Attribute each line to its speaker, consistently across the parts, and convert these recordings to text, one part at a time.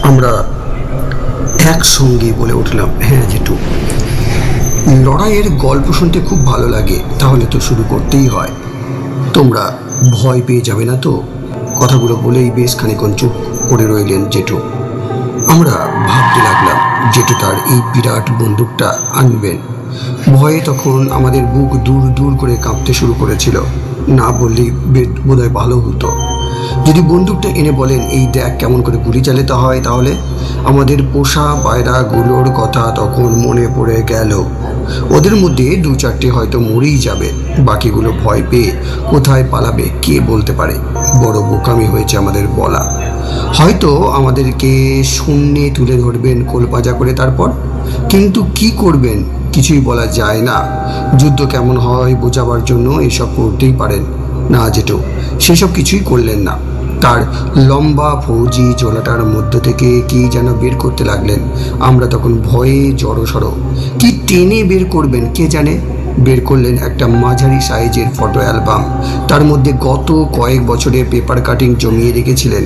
Speaker 1: আমরা একসঙ্গে বলে উঠলাম, হ্যাঁ জেঠু, লড়াইয়ের গল্প শুনতে খুব ভালো লাগে, তাহলে তো শুরু করতেই হয়। তোমরা ভয় পেয়ে যাবে না তো? কথাগুলো বলেই বেশ খানিকক্ষণ চুপ করে রইলেন জেঠু। আমরা ভাবতে লাগলাম জেঠু তার এই বিরাট বন্দুকটা আনবেন। ভয়ে তখন আমাদের বুক দূর দূর করে কাঁপতে শুরু করেছিল। না বললেই বোধহয় ভালো হতো। যদি বন্দুকটা এনে বলেন, এই দেখ কেমন করে গুলি চালাতে হয়, তাহলে আমাদের পোষা পায়রাগুলোর কথা তখন মনে পড়ে গেল। ওদের মধ্যে দু চারটে হয়তো মরেই যাবে, বাকিগুলো ভয় পেয়ে কোথায় পালাবে কে বলতে পারে। বড় বোকামি হয়েছে আমাদের বলা। হয়তো আমাদেরকে শূন্যে তুলে ধরবেন কোলপাজা করে, তারপর কিন্তু কি করবেন কিছুই বলা যায় না। যুদ্ধ কেমন হয় বোঝাবার জন্য এসব করতেই পারেন না জেঠু। সেসব কিছুই করলেন না। তার লম্বা ফৌজি চলাটার মধ্য থেকে কি যেন বের করতে লাগলেন। আমরা তখন ভয়ে জড়সড়। কি টেনে বের করবেন কে জানে। বের করলেন একটা মাঝারি সাইজের ফটো অ্যালবাম। তার মধ্যে গত কয়েক বছরের পেপার কাটিং জমিয়ে রেখেছিলেন।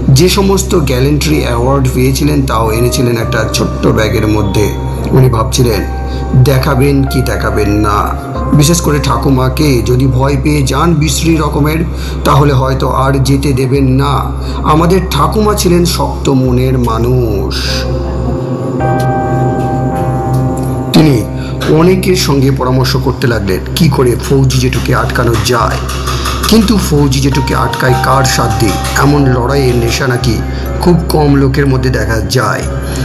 Speaker 1: যে সমস্ত গ্যালেন্ট্রি অ্যাওয়ার্ড পেয়েছিলেন তাও এনেছিলেন একটা ছোট্ট ব্যাগের মধ্যে। উনি ভাবছিলেন দেখাবেন কি দেখাবেন না। বিশেষ করে ঠাকুমাকে যদি ভয় পেয়ে যান বিশ্রী রকমের, তাহলে হয়তো আর যেতে দেবেন না। আমাদের ঠাকুমা ছিলেন শক্ত মনের মানুষ। তিনি অনেকের সঙ্গে পরামর্শ করতে লাগলেন কি করে ফৌজি জেঠুকে আটকানো যায়। কিন্তু ফৌজি জেঠুকে আটকায় কার সাধ্যে? এমন লড়াইয়ের নেশা নাকি খুব কম লোকের মধ্যে দেখা যায়।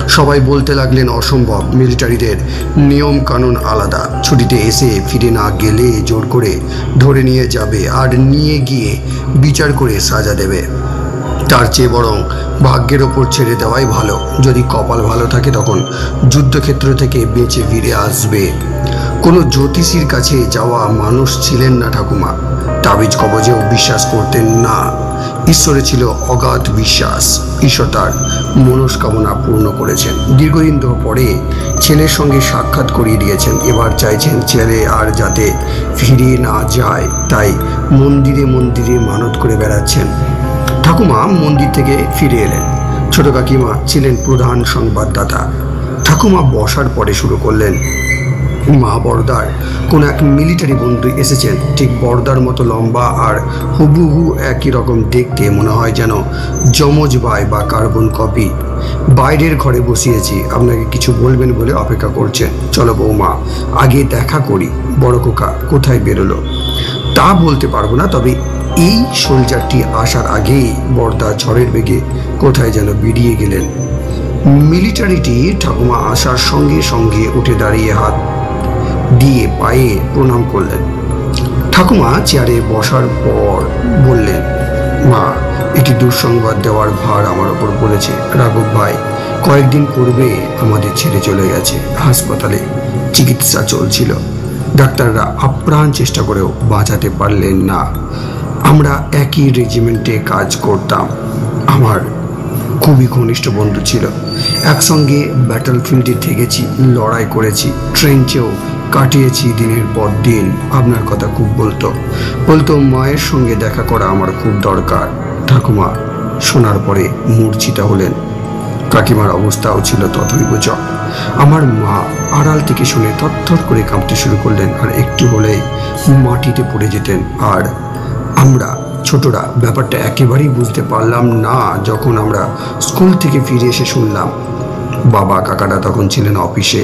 Speaker 1: সবাই বলতে লাগলেন অসম্ভব, মিলিটারিদের নিয়ম কানুন আলাদা। ছুটিতে এসে ফিরে না গেলে জোর করে ধরে নিয়ে যাবে আর নিয়ে গিয়ে বিচার করে সাজা দেবে। তার চেয়ে বরং ভাগ্যের ওপর ছেড়ে দেওয়াই ভালো। যদি কপাল ভালো থাকে তখন যুদ্ধক্ষেত্র থেকে বেঁচে ফিরে আসবে। কোনো জ্যোতিষীর কাছে যাওয়া মানুষ ছিলেন না ঠাকুমা। তাবিজ কবজেও বিশ্বাস করতেন না। ঈশ্বরে ছিল অগাধ বিশ্বাস। ঈশ্বর তার মনস্কামনা পূর্ণ করেছেন। দীর্ঘদিন পরে ছেলের সঙ্গে সাক্ষাৎ করিয়ে দিয়েছেন। এবার চাইছেন ছেলে আর যাতে ফিরে না যায়। তাই মন্দিরে মন্দিরে মানত করে বেড়াচ্ছেন। ঠাকুমা মন্দির থেকে ফিরে এলেন। ছোট কাকিমা ছিলেন প্রধান সংবাদদাতা। ঠাকুমা বসার পরে শুরু করলেন, মা বড়দার কোন এক মিলিটারি বন্ধু এসেছেন। ঠিক বড়দার মতো লম্বা আর হুবহু একই রকম দেখতে, মনে হয় যেন যমজ ভাই বা কার্বন কপি। বাইরের ঘরে বসিয়েছি, আপনাকে কিছু বলবেন বলে অপেক্ষা করছেন। চলো বৌমা আগে দেখা করি। বড় খোকা কোথায় বেরোলো তা বলতে পারবো না, তবে এই সোলজারটি আসার আগেই বড়দা ঝড়ের বেগে কোথায় যেন বেরিয়ে গেলেন। মিলিটারিটি ঠাকুমা আসার সঙ্গে সঙ্গে উঠে দাঁড়িয়ে হাত দিয়ে পায়ে প্রণাম করলেন। ঠাকুমা চেয়ারে বসার পর বললেন, মা একটি দুঃসংবাদ দেওয়ার ভার আমার ওপর পড়েছে। রাঘব ভাই কয়েকদিন পূর্বে আমাদের ছেড়ে চলে গেছে। হাসপাতালে চিকিৎসা চলছিল। ডাক্তাররা আপ্রাণ চেষ্টা করেও বাঁচাতে পারলেন না। আমরা একই রেজিমেন্টে কাজ করতাম। আমার খুবই ঘনিষ্ঠ বন্ধু ছিল। একসঙ্গে ব্যাটলফিল্ডে থেকেছি, লড়াই করেছি, ট্রেঞ্চেও কাটিয়েছি দিনের পর দিন। আপনার কথা খুব বলতো মায়ের সঙ্গে দেখা করা আমার খুব দরকার। ঠাকুমা শোনার পরে মূর্ছিতা হলেন। কাকিমার অবস্থাও ছিল তথৈবচ। আমার মা আড়াল থেকে শুনে থরথর করে কাঁপতে শুরু করলেন, আর একটু হলেই মাটিতে পড়ে যেতেন। আর আমরা ছোটরা ব্যাপারটা একেবারেই বুঝতে পারলাম না। যখন আমরা স্কুল থেকে ফিরে এসে শুনলাম, বাবা কাকারা তখন ছিলেন অফিসে।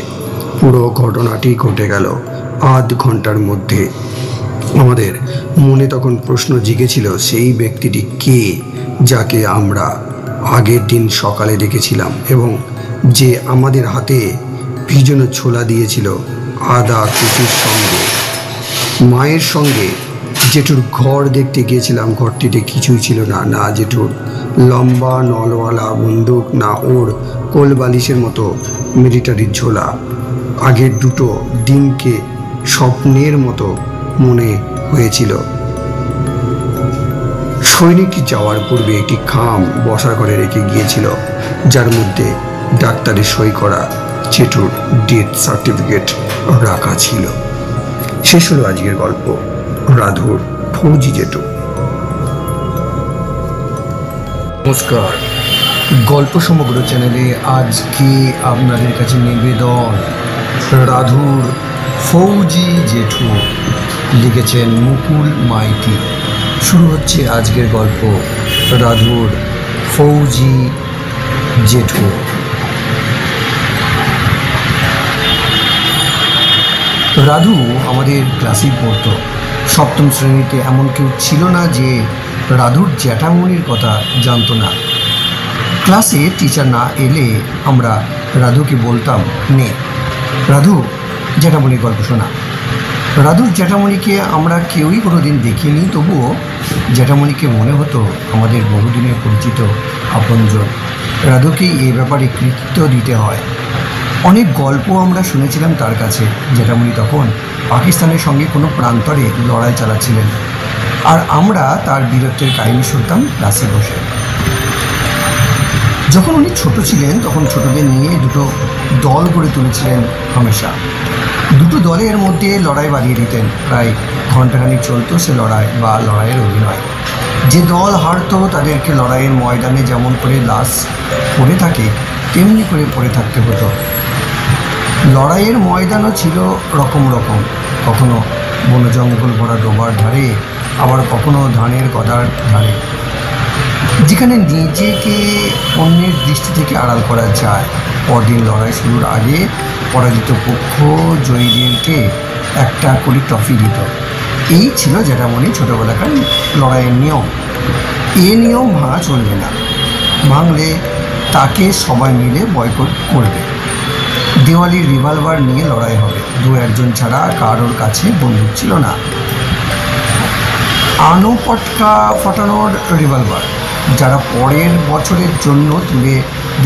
Speaker 1: পুরো ঘটনাটি ঘটে গেল আধ ঘন্টার মধ্যে। আমাদের মনে তখন প্রশ্ন জেগেছিল, সেই ব্যক্তিটি কে যাকে আমরা আগের দিন সকালে দেখেছিলাম এবং যে আমাদের হাতে ভিজানো ছোলা দিয়েছিল আদা কুচির সঙ্গে। মায়ের সঙ্গে জেঠুর ঘর দেখতে গিয়েছিলাম। ঘরটিতে কিছুই ছিল না, না জেঠুর লম্বা নলওয়ালা বন্দুক, না ওর কোলবালিশের মতো মিলিটারির ঝোলা। আগের দুটো দিনকে স্বপ্নের মতো মনে হয়েছিল। সৈনিক যাওয়ার পূর্বে একটি খাম বসার ঘরে রেখে গিয়েছিল, যার মধ্যে ডাক্তারের সই করা জেঠুর ডেথ সার্টিফিকেট রাখা ছিল। শেষ হলো আজকের গল্প, রাধুর ফৌজি জেঠু।
Speaker 2: নমস্কার।
Speaker 1: গল্প সমগ্র চ্যানেলে আজকে আপনাদের কাছে নিবেদন রাধুর ফৌজি জেঠু, লিখেছেন মুকুল মাইতি। শুরু হচ্ছে আজকের গল্প রাধুর ফৌজি জেঠু। রাধু আমাদের ক্লাসেই পড়তো। সপ্তম শ্রেণীতে এমন কেউ ছিল না যে রাধুর জ্যাঠামণির কথা জানতো না। ক্লাসে টিচার না এলে আমরা রাধুকে বলতাম, নে রাধু জ্যাঠামণির গল্প শোনা। রাধুর জ্যাঠামণিকে আমরা কেউই কোনো দিন দেখিনি, তবুও জ্যাঠামণিকে মনে হতো আমাদের বহুদিনের পরিচিত আপনজন। রাধুকেই এই ব্যাপারে কৃতিত্ব দিতে হয়। অনেক গল্প আমরা শুনেছিলাম তার কাছে। জ্যাঠামণি তখন পাকিস্তানের সঙ্গে কোনো প্রান্তরে লড়াই চালাচ্ছিলেন, আর আমরা তার বীরত্বের কাহিনী শুনতাম ক্লাসে বসে। যখন উনি ছোট ছিলেন তখন ছোটদের নিয়ে দুটো দল গড়ে তুলেছিলেন হামেশা। দুটো দলের মধ্যে লড়াই বাড়িয়ে দিতেন। প্রায় ঘণ্টাখানিক চলতো সে লড়াই বা লড়াইয়ের অভিনয়। যে দল হারতো তাদেরকে লড়াইয়ের ময়দানে যেমন করে লাশ পড়ে থাকে তেমনি করে পড়ে থাকতে হতো। লড়াইয়ের ময়দানও ছিল রকম রকম, কখনো বন জঙ্গল ভরা ডোবার ধারে, আবার কখনো ধানের গদার ধারে, যেখানে নিজেকে অন্যের দৃষ্টি থেকে আড়াল করা যায়। পরদিন লড়াই শুরুর আগে পরাজিত পক্ষ জয়ীদেরকে একটা করে ট্রফি দিত। এই ছিল জ্যাঠামণি ছোটোবেলাকার লড়াইয়ের নিয়ম। এ নিয়ম ভাঙা চলবে না, ভাঙলে তাকে সবাই মিলে বয়কট করবে। দেওয়ালির রিভলভার নিয়ে লড়াই হবে। দু একজন ছাড়া কারোর কাছে বন্দুক ছিল না। আনোপটকা ফাটানোর রিভলভার যারা পরের বছরের জন্য তুলে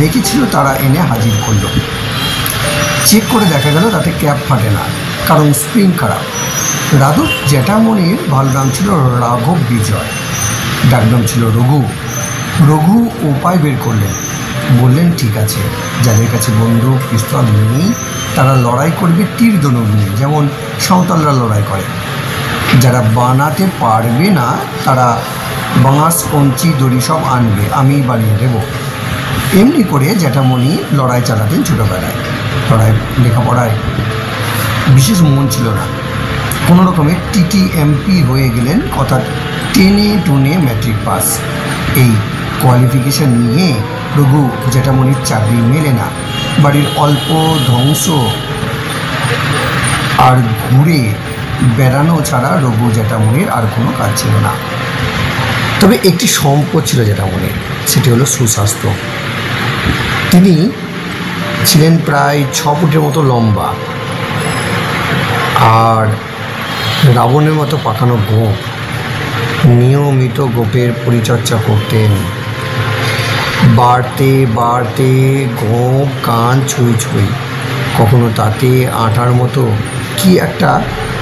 Speaker 1: রেখেছিল তারা এনে হাজির করল। চেক করে দেখা গেল তাতে ক্যাপ ফাটে না, কারণ স্প্রিং খারাপ। রাধুর জ্যাঠামণির ভালো নাম ছিল রাঘব বিজয়, ডাকনাম ছিল রঘু। রঘু উপায় বের করলেন, বললেন ঠিক আছে, যাদের কাছে বন্দুক পিস্তল নেই তারা লড়াই করবে তীর ধনুক নিয়ে, যেমন সাঁওতালরা লড়াই করে। যারা বানাতে পারবে না তারা বাঁশ কঞ্চি দড়ি সব আনবে, আমি বানিয়ে দেব। এমনি করে জ্যাঠামণি লড়াই চালাতেন ছোটোবেলায়। লড়াই লেখাপড়ায় বিশেষ মন ছিল না। কোনো রকমের TTMP হয়ে গেলেন, অর্থাৎ টেনে টুনে ম্যাট্রিক পাস। এই কোয়ালিফিকেশান নিয়ে রঘু জ্যাঠামণির চাকরি মেলে না। বাড়ির অল্প ধ্বংস আর ঘুরে বেড়ানো ছাড়া রঘু জ্যাঠামণির আর কোনো কাজ ছিল না। তবে একটি সম্পদ ছিল জ্যাঠামণির, সেটি হলো সুস্বাস্থ্য। তিনি ছিলেন প্রায় 6 ফুটের মতো লম্বা, আর রাবণের মতো পাকানো গোঁফ। নিয়মিত গোঁফের পরিচর্যা করতেন। বাড়তে বাড়তে গোঁফ কান ছুঁই ছুঁই, কখনো তাতে আঠার মতো কি একটা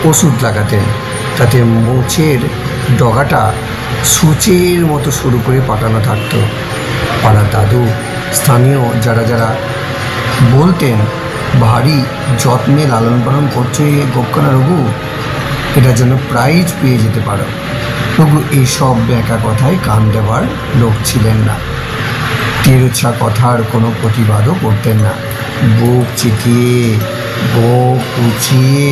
Speaker 1: ওষুধ লাগাতেন, তাতে মোচের ডগাটা সূচের মতো শুরু করে পাকানো থাকত। পাড়ার দাদু, স্থানীয় যারা যারা বলতেন, ভারী যত্নে লালন পালন করছে গোপখানা রঘু, এটার জন্য প্রাইজ পেয়ে যেতে পারো। রঘু এইসব ব্যাকা কথায় কান দেওয়ার লোক ছিলেন না। তেরোছা কথার কোনো প্রতিবাদও করতেন না। বুক চিতিয়ে বুক উঁচিয়ে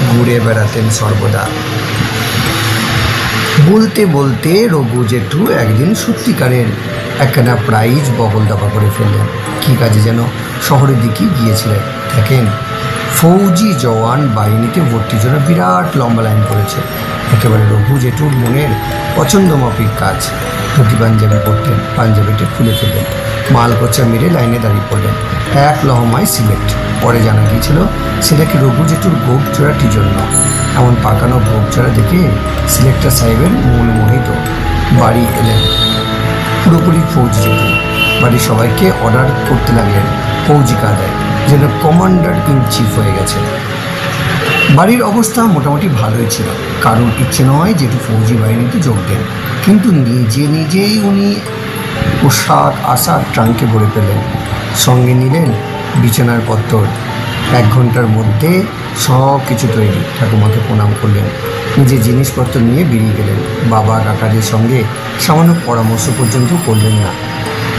Speaker 1: ঘুরে বেড়াতেন সর্বদা। বলতে বলতে রঘু জেঠু একদিন সত্যিকারের একখানা প্রাইজ বগল দাবা করে ফেললেন। কী কাজে যেন শহরের দিকে গিয়েছিলেন। দেখেন ফৌজি জওয়ান বাহিনীতে ভর্তির জন্য বিরাট লম্বা লাইন পড়েছে। একেবারে রঘু জেঠুর মনের পছন্দ মাফিক কাজ। ধুতি পাঞ্জাবি পরতেন, পাঞ্জাবিটা খুলে ফেললেন, মাল কোচা মেরে লাইনে দাঁড়িয়ে পড়লেন। এক লহমায় সিলেক্ট। পরে জানা গিয়েছিল সেটা কি রঘু জেঠুর গোপ চোরাটির জন্য। এমন পাকানো গোপ চোরা দেখে সিলেক্টর সাহেবের মন মোহিত। বাড়ি এলেন পুরোপুরি ফৌজি জেঠু। বাড়ির সবাইকে অর্ডার করতে লাগলেন ফৌজি কায়দায়, যেন কমান্ডার ইন চিফ হয়ে গেছে। বাড়ির অবস্থা মোটামুটি ভালোই ছিল। কারণ ইচ্ছে নয় জেঠু ফৌজি বাহিনীতে যোগ দেন, কিন্তু নিজেই উনি পোশাক আশাক ট্রাঙ্কে ভরে ফেলেন। সঙ্গে নিলেন বিছানার পত্তর। 1 ঘন্টার মধ্যে সব কিছু তৈরি। ঠাকুমাকে প্রণাম করলেন, নিজের জিনিসপত্র নিয়ে বেরিয়ে গেলেন। বাবা কাকাদের সঙ্গে সামান্য পরামর্শ পর্যন্ত করলেন না।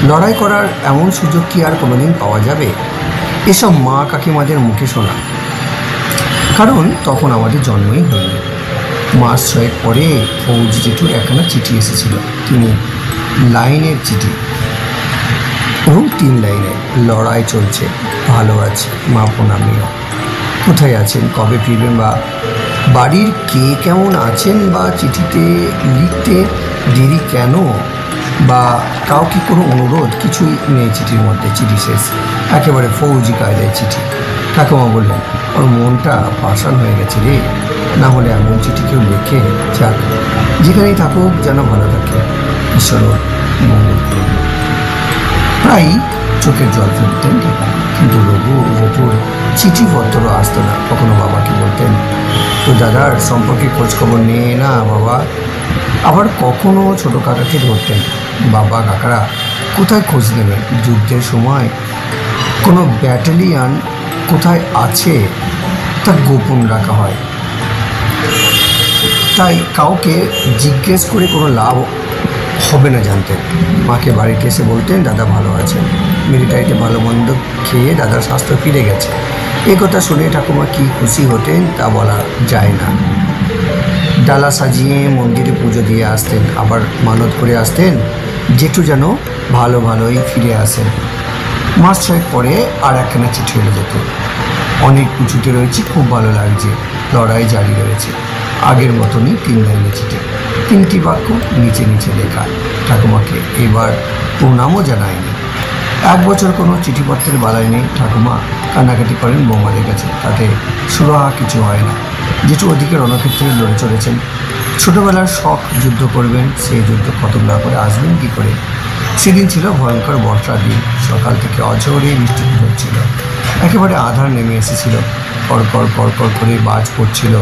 Speaker 1: লড়াই করার এমন সুযোগ কি আর কোনোদিন পাওয়া যাবে? এসব মা কাকিমাদের মুখে শোনা, কারণ তখন আমাদের জন্মই হয়নি। মাস 6 পরে ফৌজি জেঠুর একখানা চিঠি এসেছিল। তিনি লাইনের চিঠি এবং 3 লাইনে, লড়াই চলছে, ভালো আছে, মা প্রণামীয়, কোথায় আছেন, কবে ফিরবেন, বা বাড়ির কে কেমন আছেন, বা চিঠিতে লিখতে দেরি কেন, বা কাউকে কোনো অনুরোধ, কিছুই নেই চিঠির মধ্যে। চিঠি শেষ, একেবারে ফৌজি কায়দায় চিঠি। ঠাকুমা বললেন, ওর মনটা পাষাণ হয়ে গেছে রে, না হলে এমন চিঠি কেউ লেখে? যাক, যেখানেই থাকুক যেন ভালো থাকে, ঈশ্বর মঙ্গল করুন। প্রায় চোখের জল ফেলতেন, কিন্তু রঘু জেঠুর চিঠিপত্র আসতো না। কখনো বাবাকে বলতেন, তো দাদার সম্পর্কে খোঁজখবর নিয়ে না বাবা। আবার কখনো ছোটো কাকাকে ধরতেন, বাবা কাকারা কোথায় খোঁজ নেবেন? যুদ্ধের সময় কোনো ব্যাটালিয়ান কোথায় আছে তা গোপন রাখা হয়, তাই কাউকে জিজ্ঞেস করে কোনো লাভ হবে না জানতেন। মাকে বাড়িতে এসে বলতেন, দাদা ভালো আছেন, মিলিটারিতে ভালো মন্দ খেয়ে দাদার স্বাস্থ্য ফিরে গেছে। এই কথা শুনে ঠাকুমা কি খুশি হতেন তা বলা যায় না। ডালা সাজিয়ে মন্দিরে পুজো দিয়ে আসতেন, আবার মানত করে আসতেন জেঠু যেন ভালোই ফিরে আসেন। মাস 6 পরে আর একখানা চিঠি হয়ে যেত, অনেক উঁচুতে রয়েছে, খুব ভালো লাগছে, লড়াই জারি রয়েছে। আগের মতনই 3 লাইনের চিঠি, 3টি বাক্য নিচে নিচে লেখা। ঠাকুমাকে এবার প্রণামও জানায়নি। 1 বছর কোনো চিঠিপত্রের বালাই নেই। ঠাকুমা কান্নাকাটি করেন বৌমাদের কাছে, তাতে সুরাহা কিছু হয় না। জেঠু ওদিকে রণক্ষেত্রে লড়ে চলেছেন। ছোটোবেলার শখ, যুদ্ধ করবেন, সেই যুদ্ধ খতম না করে আসবেন কী করে? সেদিন ছিল ভয়ঙ্কর বর্ষার দিন, সকাল থেকে অঝোরে বৃষ্টি হচ্ছিল, একেবারে আধার নেমে এসেছিল, কড়কড় কড়কড় করে বাজ পড়ছিল।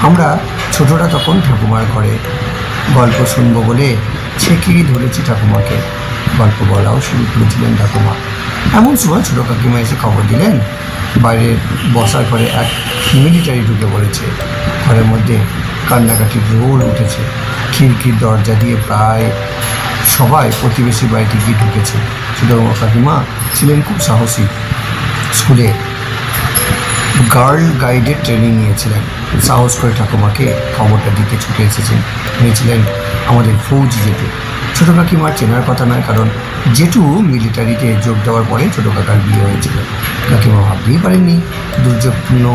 Speaker 1: আমরা ছোটরা তখন ঠাকুমার ঘরে গল্প শুনবো বলে ছেঁকেই ধরেছি ঠাকুমাকে। গল্প বলাও শুরু করেছিলেন ঠাকুমা। এমন সময় ছোটো কাকিমা এসে খবর দিলেন, বাইরের বসার ঘরে এক মিলিটারি ঢুকে পড়েছে। ঘরের মধ্যে কান্নাকাটির রোল উঠেছে। খিড়কির দরজা দিয়ে প্রায় সবাই প্রতিবেশী বাড়িতে গিয়ে ঢুকেছে। ছোটো কাকিমা ছিলেন খুব সাহসী, স্কুলে গার্ল গাইডের ট্রেনিং নিয়েছিলেন। সাহস করে ঠাকুমাকে খবরটা দিতে ছুটে এসেছেন। হয়েছিলেন আমাদের ফৌজি জেঠু। ছোটো কাকিমার চেনার কথা নয়, কারণ জেঠু মিলিটারিতে যোগ দেওয়ার পরে ছোটো কাকার বিয়ে হয়েছিল। কাকিমা ভাবতেই পারেননি দুর্যোগপূর্ণ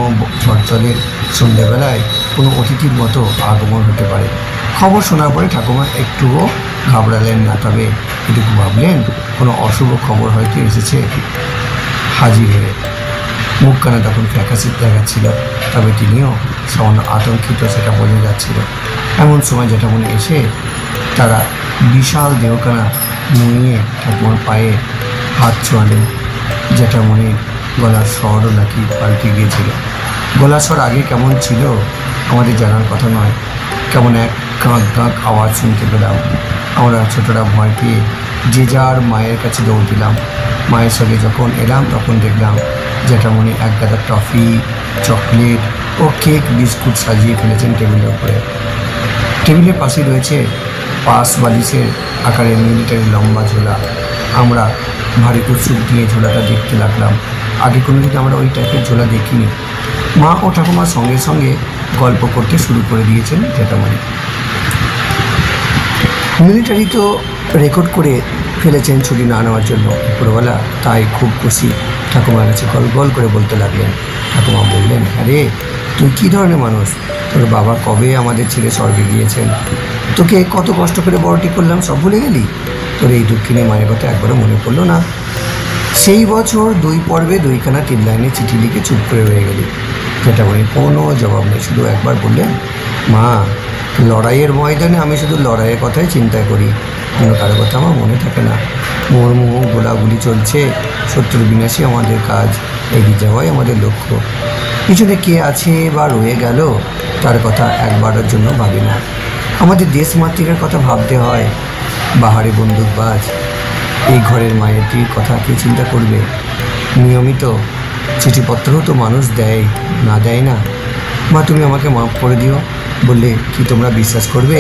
Speaker 1: চঞ্চলের সন্ধ্যেবেলায় কোনো অতিথির মতো আগমন হতে পারে। খবর শোনার পরে ঠাকুমা একটুও ঘাবড়ালেন না, তবে এটুকু ভাবলেন কোনো অশুভ খবর হয়তো এসেছে। হাজির হয়ে মুখখানা তখন ফ্যাকাশে দেখাচ্ছিল, তবে তিনিও সামান্য আতঙ্কিত, সেটা বোঝা যাচ্ছিল। এমন সময় জ্যাঠামণি এসে তারা বিশাল দেহখানা নুয়ে ঠাকুমার পায়ে হাত ছোঁয়ালেন। জ্যাঠামণির গলার স্বরও নাকি পাল্টে গিয়েছিল। গলার স্বর আগে কেমন ছিল আমাদের জানার কথা নয়, কেমন এক গাঁক গাঁক আওয়াজ শুনতে পেলাম। আমরা ছোটরা ভয় পেয়ে যে যার মায়ের কাছে দৌড় দিলাম। মায়ের সঙ্গে যখন এলাম তখন দেখলাম জ্যাঠামণি এক গাদা টফি, চকলেট ও কেক বিস্কুট সাজিয়ে ফেলেছেন টেবিলের উপরে। টেবিলের পাশে রয়েছে পাশ বালিশের আকারের মিলিটারি লম্বা ঝোলা। আমরা ভারী উৎসুক দিয়ে ঝোলাটা দেখতে লাগলাম। আগে কোনোদিন আমরা ওই টাইপের ঝোলা দেখিনি। মা ও ঠাকুমার সঙ্গে সঙ্গে গল্প করতে শুরু করে দিয়েছেন জ্যাঠামণি। মিলিটারি তো রেকর্ড করে ফেলেছেন ছুটি না নেওয়ার জন্য উপরওয়ালা, তাই খুব খুশি। ঠাকুমার কাছে গল গল করে বলতে লাগলেন। ঠাকুমা বললেন, আরে তুই কী ধরনের মানুষ? তোর বাবা কবে আমাদের ছেড়ে স্বর্গে গিয়েছেন? তোকে কত কষ্ট করে বড়টি করলাম, সব ভুলে গেলি? তোর এই দুঃখিনী মায়ের কথা একবারও মনে পড়লো না? সেই বছর 2 পর্বে 2খানা 3 লাইনে চিঠি লিখে চুপ করে রয়ে গেলি। জ্যাঠামণির কোনো জবাব নেই, শুধু একবার বললেন, মা লড়াইয়ের ময়দানে আমি শুধু লড়াইয়ের কথাই চিন্তা করি, অন্য কারো কথা আমার মনে থাকে না। মুহুর্মুহু গোলাগুলি চলছে, শত্রু বিনাশী আমাদের কাজ, এগিয়ে যাওয়াই আমাদের লক্ষ্য। পিছনে কে আছে বা রয়ে গেল তার কথা একবারের জন্য ভাবি না। আমাদের দেশ মাতৃকার কথা ভাবতে হয়। বাহারি বন্দুকবাজ এই ঘরের মায়েরটির কথা কে চিন্তা করবে? নিয়মিত চিঠিপত্রও তো মানুষ দেয়, না দেয় না? মা তুমি আমাকে মাফ করে দিও বললে কি তোমরা বিশ্বাস করবে?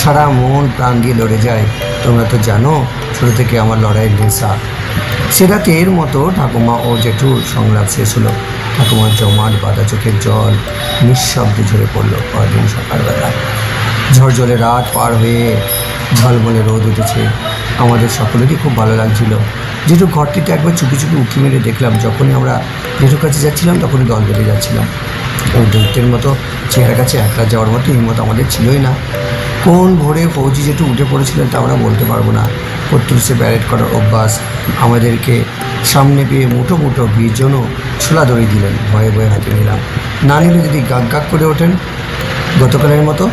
Speaker 1: সারা মন প্রাণ দিয়ে লড়ে যায়। তোমরা তো জানো ছোটো থেকে আমার লড়াইয়ের নেশা। সে রাতের মতো ঠাকুমা ও জেঠুর সংলাপ শেষ হলো। ঠাকুমার জমাট বাঁধা চোখের জল নিঃশব্দে ঝরে পড়লো। পরদিন সকালবেলা ঝড় রাত পার হয়ে ঝলমলে রোদ উঠেছে। আমাদের সকলেরই খুব ভালো লাগছিল। জেঠু ঘরটিতে একবার চুপি চুপি উঁকি মেরে দেখলাম। যখনই আমরা জেঠুর কাছে যাচ্ছিলাম তখনই দল বেঁধে যাচ্ছিলাম। ওই দৈত্যের মতো চেহারা কাছে একলা যাওয়ার মতো হিম্মত আমাদের ছিলই না। কোন ভোরে ফৌজি জেঠু উঠে পড়েছিলেন তা আমরা বলতে পারবো না। প্রত্যুষে প্যারেড করার অভ্যাস আমাদেরকে সামনে পেয়ে মুঠো মুঠো বীরজনও ছোলা দড়ি দিলেন। ভয়ে ভয়ে হাতে নিলাম। না নিলে যদি গাক গাক করে ওঠেন গতকালের মতো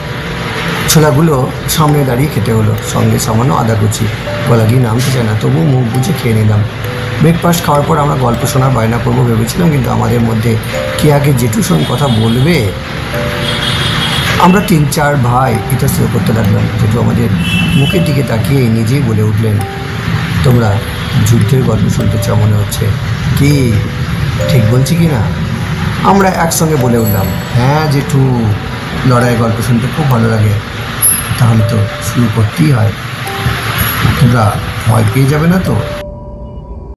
Speaker 1: ছোলাগুলো সামনে দাঁড়িয়ে খেতে হলো, সঙ্গে সামান্য আদা কুচি। গলা দিয়ে নামতে চায় না, তবুও মুখ বুঝে খেয়ে নিলাম। ব্রেকফাস্ট খাওয়ার পর আমরা গল্প শোনার বায়না করবো ভেবেছিলাম, কিন্তু আমাদের মধ্যে কে আগে জেঠুর সঙ্গে কথা বলবে আমরা 3-4 ভাই ইতস্তত করতে লাগলাম। জেঠু আমাদের মুখের দিকে তাকিয়ে নিজেই বলে উঠলেন, তোমরা যুদ্ধের গল্প শুনতে চাও মনে হচ্ছে, কি ঠিক বলছি কি না? আমরা একসঙ্গে বলে উঠলাম, হ্যাঁ জেঠু, লড়াইয়ের গল্প শুনতে খুব ভালো লাগে। তাহলে তো শুরু করতেই হয়। তোমরা ভয় পেয়ে যাবে না তো?